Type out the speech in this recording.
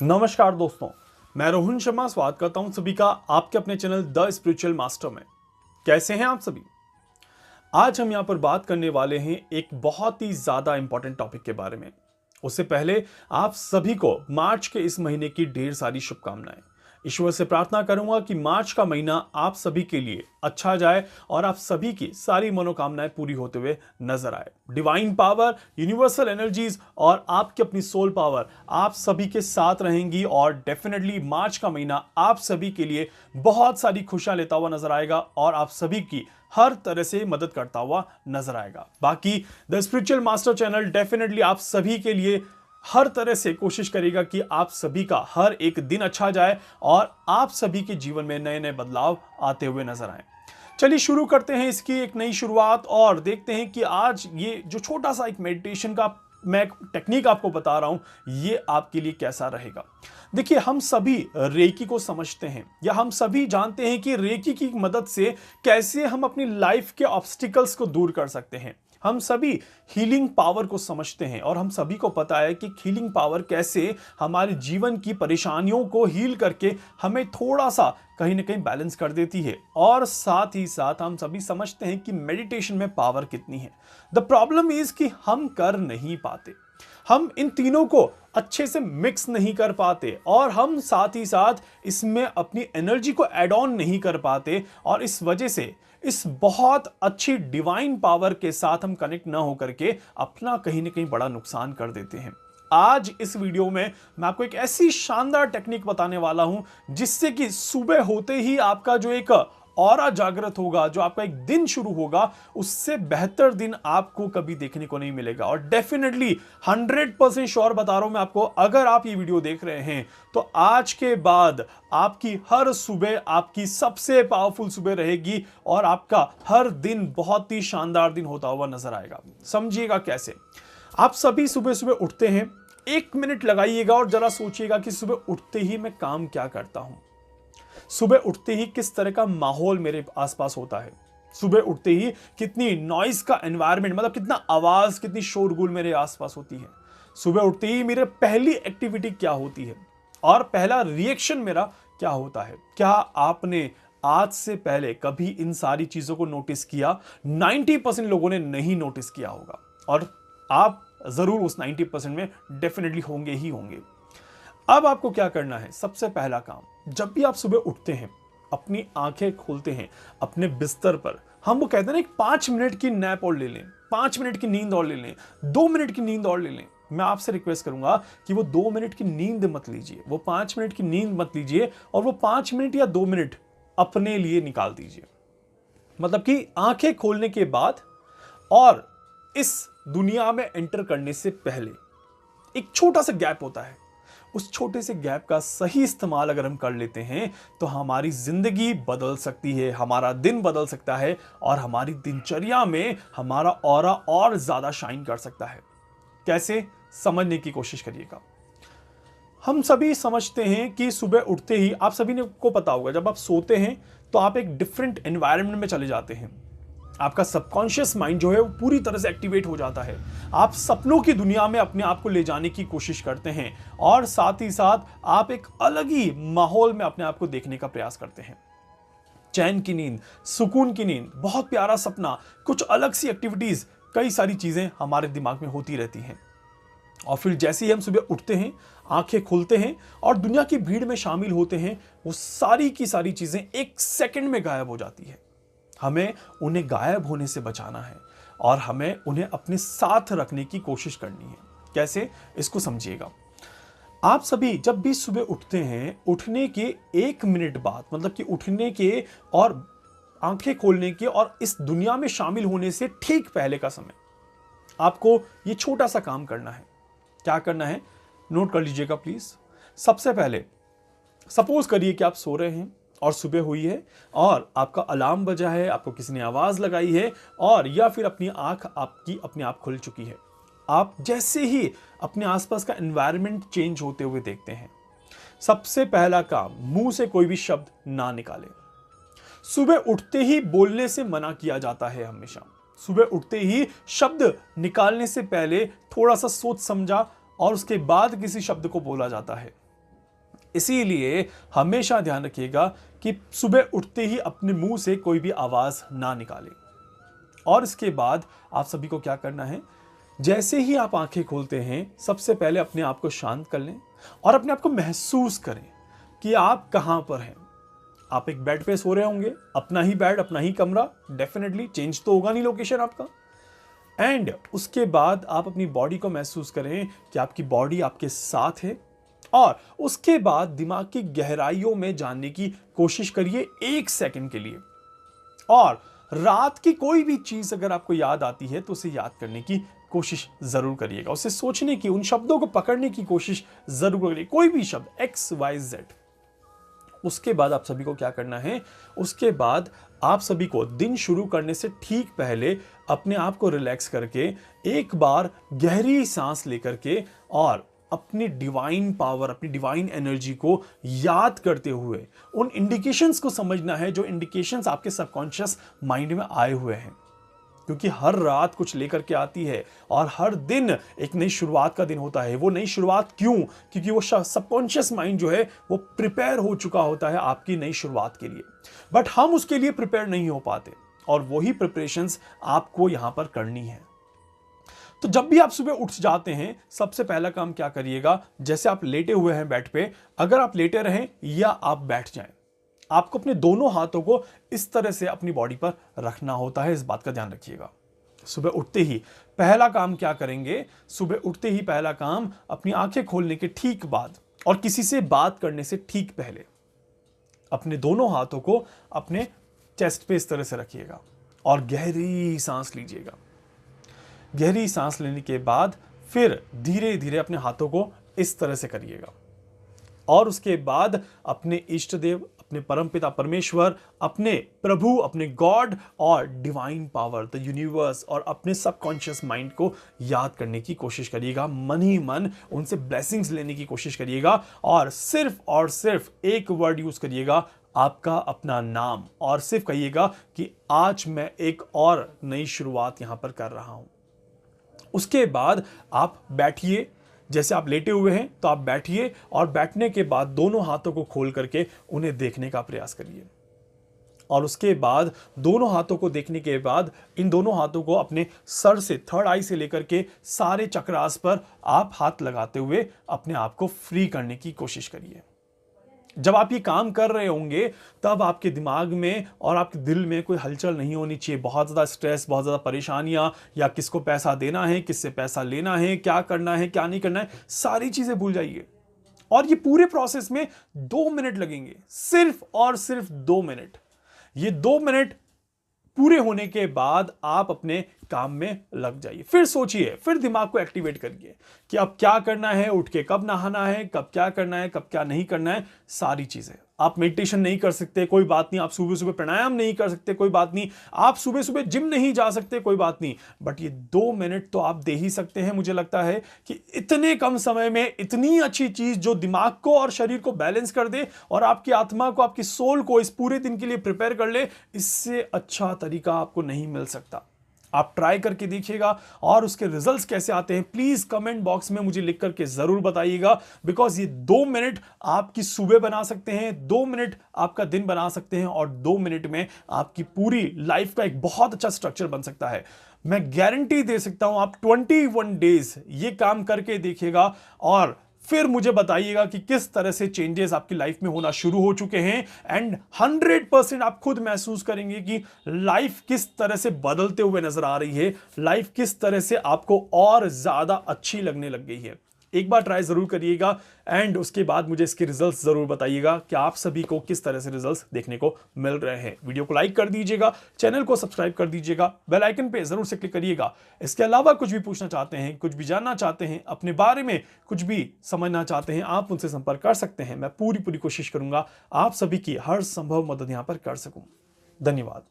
नमस्कार दोस्तों, मैं रोहन शर्मा स्वागत करता हूं सभी का आपके अपने चैनल द स्पिरिचुअल मास्टर में। कैसे हैं आप सभी? आज हम यहां पर बात करने वाले हैं एक बहुत ही ज्यादा इंपॉर्टेंट टॉपिक के बारे में। उससे पहले आप सभी को मार्च के इस महीने की ढेर सारी शुभकामनाएं। ईश्वर से प्रार्थना करूंगा कि मार्च का महीना आप सभी के लिए अच्छा जाए और आप सभी की सारी मनोकामनाएं पूरी होते हुए नजर आए। डिवाइन पावर, यूनिवर्सल एनर्जीज और आपकी अपनी सोल पावर आप सभी के साथ रहेंगी और डेफिनेटली मार्च का महीना आप सभी के लिए बहुत सारी खुशियां लेता हुआ नजर आएगा और आप सभी की हर तरह से मदद करता हुआ नजर आएगा। बाकी the spiritual master channel definitely आप सभी के लिए हर तरह से कोशिश करेगा कि आप सभी का हर एक दिन अच्छा जाए और आप सभी के जीवन में नए नए बदलाव आते हुए नजर आए। चलिए शुरू करते हैं इसकी एक नई शुरुआत और देखते हैं कि आज ये जो छोटा सा एक मेडिटेशन का मैं टेक्निक आपको बता रहा हूं ये आपके लिए कैसा रहेगा। देखिए, हम सभी रेकी को समझते हैं या हम सभी जानते हैं कि रेकी की मदद से कैसे हम अपनी लाइफ के ऑब्स्टिकल्स को दूर कर सकते हैं। हम सभी हीलिंग पावर को समझते हैं और हम सभी को पता है कि हीलिंग पावर कैसे हमारे जीवन की परेशानियों को हील करके हमें थोड़ा सा कहीं ना कहीं बैलेंस कर देती है। और साथ ही साथ हम सभी समझते हैं कि मेडिटेशन में पावर कितनी है। द प्रॉब्लम इज कि हम कर नहीं पाते, हम इन तीनों को अच्छे से मिक्स नहीं कर पाते और हम साथ ही साथ इसमें अपनी एनर्जी को ऐड ऑन नहीं कर पाते और इस वजह से इस बहुत अच्छी डिवाइन पावर के साथ हम कनेक्ट ना होकर के अपना कहीं ना कहीं बड़ा नुकसान कर देते हैं। आज इस वीडियो में मैं आपको एक ऐसी शानदार टेक्निक बताने वाला हूं जिससे कि सुबह होते ही आपका जो एक ऑरा जागृत होगा, जो आपका एक दिन शुरू होगा, उससे बेहतर दिन आपको कभी देखने को नहीं मिलेगा। और डेफिनेटली 100% श्योर बता रहा हूं मैं आपको, अगर आप ये वीडियो देख रहे हैं तो आज के बाद आपकी हर सुबह आपकी सबसे पावरफुल सुबह रहेगी और आपका हर दिन बहुत ही शानदार दिन होता हुआ नजर आएगा। समझिएगा कैसे। आप सभी सुबह सुबह उठते हैं, 1 मिनट लगाइएगा और जरा सोचिएगा कि सुबह उठते ही मैं काम क्या करता हूं। सुबह उठते ही किस तरह का माहौल मेरे आसपास होता है। सुबह उठते ही कितनी नॉइस का एनवायरनमेंट, मतलब कितना आवाज, कितनी शोरगुल मेरे आसपास होती है। सुबह उठते ही मेरे पहली एक्टिविटी क्या होती है और पहला रिएक्शन मेरा क्या होता है। क्या आपने आज से पहले कभी इन सारी चीजों को नोटिस किया? 90% लोगों ने नहीं नोटिस किया होगा और आप जरूर उस 90% में डेफिनेटली होंगे ही होंगे। अब आपको क्या करना है? सबसे पहला काम, जब भी आप सुबह उठते हैं, अपनी आंखें खोलते हैं अपने बिस्तर पर, हम वो कहते हैं ना, एक 5 मिनट की नैप और ले लें, 5 मिनट की नींद और ले लें, 2 मिनट की नींद और ले लें। मैं आपसे रिक्वेस्ट करूंगा कि वो 2 मिनट की नींद मत लीजिए, वो 5 मिनट की नींद मत लीजिए और वो 5 मिनट या 2 मिनट अपने लिए निकाल दीजिए। मतलब कि आंखें खोलने के बाद और इस दुनिया में एंटर करने से पहले एक छोटा सा गैप होता है। उस छोटे से गैप का सही इस्तेमाल अगर हम कर लेते हैं तो हमारी जिंदगी बदल सकती है, हमारा दिन बदल सकता है और हमारी दिनचर्या में हमारा ऑरा और ज्यादा शाइन कर सकता है। कैसे, समझने की कोशिश करिएगा। हम सभी समझते हैं कि सुबह उठते ही आप सभी को पता होगा, जब आप सोते हैं तो आप एक डिफरेंट एनवायरनमेंट में चले जाते हैं। आपका सबकॉन्शियस माइंड जो है वो पूरी तरह से एक्टिवेट हो जाता है। आप सपनों की दुनिया में अपने आप को ले जाने की कोशिश करते हैं और साथ ही साथ आप एक अलग ही माहौल में अपने आप को देखने का प्रयास करते हैं। चैन की नींद, सुकून की नींद, बहुत प्यारा सपना, कुछ अलग सी एक्टिविटीज, कई सारी चीजें हमारे दिमाग में होती रहती हैं। और फिर जैसे ही हम सुबह उठते हैं, आंखें खुलते हैं और दुनिया की भीड़ में शामिल होते हैं, वो सारी की सारी चीजें 1 सेकंड में गायब हो जाती है। हमें उन्हें गायब होने से बचाना है और हमें उन्हें अपने साथ रखने की कोशिश करनी है। कैसे, इसको समझिएगा। आप सभी जब भी सुबह उठते हैं, उठने के 1 मिनट बाद, मतलब कि उठने के और आंखें खोलने के और इस दुनिया में शामिल होने से ठीक पहले का समय, आपको ये छोटा सा काम करना है। क्या करना है, नोट कर लीजिएगा प्लीज। सबसे पहले सपोज करिए कि आप सो रहे हैं और सुबह हुई है और आपका अलार्म बजा है, आपको किसी ने आवाज लगाई है और या फिर अपनी आंख आपकी अपने आप खुल चुकी है। आप जैसे ही अपने आसपास का एनवायरनमेंट चेंज होते हुए देखते हैं, सबसे पहला काम, मुंह से कोई भी शब्द ना निकालें। सुबह उठते ही बोलने से मना किया जाता है हमेशा। सुबह उठते ही शब्द निकालने से पहले थोड़ा सा सोच समझा और उसके बाद किसी शब्द को बोला जाता है। इसीलिए हमेशा ध्यान रखिएगा कि सुबह उठते ही अपने मुंह से कोई भी आवाज ना निकालें। और इसके बाद आप सभी को क्या करना है, जैसे ही आप आंखें खोलते हैं सबसे पहले अपने आप को शांत कर लें और अपने आप को महसूस करें कि आप कहां पर हैं। आप एक बेड पे सो रहे होंगे, अपना ही बेड, अपना ही कमरा, डेफिनेटली चेंज तो होगा नहीं लोकेशन आपका। एंड उसके बाद आप अपनी बॉडी को महसूस करें कि आपकी बॉडी आपके साथ है। और उसके बाद दिमाग की गहराइयों में जानने की कोशिश करिए 1 सेकंड के लिए। और रात की कोई भी चीज अगर आपको याद आती है तो उसे याद करने की कोशिश जरूर करिएगा, उसे सोचने की, उन शब्दों को पकड़ने की कोशिश जरूर करिए, कोई भी शब्द XYZ। उसके बाद आप सभी को क्या करना है, उसके बाद आप सभी को दिन शुरू करने से ठीक पहले अपने आप को रिलैक्स करके एक बार गहरी सांस लेकर के और अपनी डिवाइन पावर, अपनी डिवाइन एनर्जी को याद करते हुए उन इंडिकेशंस को समझना है जो इंडिकेशंस आपके सबकॉन्शियस माइंड में आए हुए हैं। क्योंकि हर रात कुछ लेकर के आती है और हर दिन एक नई शुरुआत का दिन होता है। वो नई शुरुआत क्यों? क्योंकि वो सबकॉन्शियस माइंड जो है वो प्रिपेयर हो चुका होता है आपकी नई शुरुआत के लिए, बट हम उसके लिए प्रिपेयर नहीं हो पाते और वही प्रिपरेशंस आपको यहां पर करनी है। तो जब भी आप सुबह उठ जाते हैं सबसे पहला काम क्या करिएगा, जैसे आप लेटे हुए हैं बेड पे, अगर आप लेटे रहें या आप बैठ जाएं, आपको अपने दोनों हाथों को इस तरह से अपनी बॉडी पर रखना होता है। इस बात का ध्यान रखिएगा। सुबह उठते ही पहला काम क्या करेंगे, सुबह उठते ही पहला काम अपनी आंखें खोलने के ठीक बाद और किसी से बात करने से ठीक पहले अपने दोनों हाथों को अपने चेस्ट पे इस तरह से रखिएगा और गहरी सांस लीजिएगा। गहरी सांस लेने के बाद फिर धीरे धीरे अपने हाथों को इस तरह से करिएगा और उसके बाद अपने इष्ट देव, अपने परमपिता परमेश्वर, अपने प्रभु, अपने गॉड और डिवाइन पावर, द यूनिवर्स और अपने सबकॉन्शियस माइंड को याद करने की कोशिश करिएगा। मन ही मन उनसे ब्लेसिंग्स लेने की कोशिश करिएगा और सिर्फ एक वर्ड यूज करिएगा, आपका अपना नाम, और सिर्फ कहिएगा कि आज मैं एक और नई शुरुआत यहां पर कर रहा हूं। उसके बाद आप बैठिए, जैसे आप लेटे हुए हैं तो आप बैठिए और बैठने के बाद दोनों हाथों को खोल करके उन्हें देखने का प्रयास करिए। और उसके बाद दोनों हाथों को देखने के बाद इन दोनों हाथों को अपने सर से, थर्ड आई से लेकर के सारे चक्रास पर आप हाथ लगाते हुए अपने आप को फ्री करने की कोशिश करिए। जब आप ये काम कर रहे होंगे तब आपके दिमाग में और आपके दिल में कोई हलचल नहीं होनी चाहिए। बहुत ज़्यादा स्ट्रेस, बहुत ज़्यादा परेशानियां, या किसको पैसा देना है, किससे पैसा लेना है, क्या करना है, क्या नहीं करना है, सारी चीज़ें भूल जाइए। और ये पूरे प्रोसेस में 2 मिनट लगेंगे, सिर्फ और सिर्फ 2 मिनट। ये 2 मिनट पूरे होने के बाद आप अपने काम में लग जाइए। फिर सोचिए, फिर दिमाग को एक्टिवेट करिए कि अब क्या करना है, उठ के कब नहाना है, कब क्या करना है, कब क्या नहीं करना है, सारी चीजें। आप मेडिटेशन नहीं कर सकते, कोई बात नहीं। आप सुबह सुबह प्राणायाम नहीं कर सकते, कोई बात नहीं। आप सुबह सुबह जिम नहीं जा सकते, कोई बात नहीं। बट ये 2 मिनट तो आप दे ही सकते हैं। मुझे लगता है कि इतने कम समय में इतनी अच्छी चीज जो दिमाग को और शरीर को बैलेंस कर दे और आपकी आत्मा को, आपकी सोल को इस पूरे दिन के लिए प्रिपेयर कर ले, इससे अच्छा तरीका आपको नहीं मिल सकता। आप ट्राई करके देखिएगा और उसके रिजल्ट्स कैसे आते हैं प्लीज कमेंट बॉक्स में मुझे लिख करके जरूर बताइएगा। बिकॉज ये 2 मिनट आपकी सुबह बना सकते हैं, 2 मिनट आपका दिन बना सकते हैं और 2 मिनट में आपकी पूरी लाइफ का एक बहुत अच्छा स्ट्रक्चर बन सकता है। मैं गारंटी दे सकता हूं, आप 21 डेज ये काम करके देखिएगा और फिर मुझे बताइएगा कि किस तरह से चेंजेस आपकी लाइफ में होना शुरू हो चुके हैं। एंड 100% आप खुद महसूस करेंगे कि लाइफ किस तरह से बदलते हुए नजर आ रही है, लाइफ किस तरह से आपको और ज्यादा अच्छी लगने लग गई है। एक बार ट्राई जरूर करिएगा एंड उसके बाद मुझे इसके रिजल्ट्स जरूर बताइएगा कि आप सभी को किस तरह से रिजल्ट्स देखने को मिल रहे हैं। वीडियो को लाइक कर दीजिएगा, चैनल को सब्सक्राइब कर दीजिएगा, बेल आइकन पे जरूर से क्लिक करिएगा। इसके अलावा कुछ भी पूछना चाहते हैं, कुछ भी जानना चाहते हैं, अपने बारे में कुछ भी समझना चाहते हैं, आप उनसे संपर्क कर सकते हैं। मैं पूरी कोशिश करूंगा आप सभी की हर संभव मदद यहां पर कर सकूं। धन्यवाद।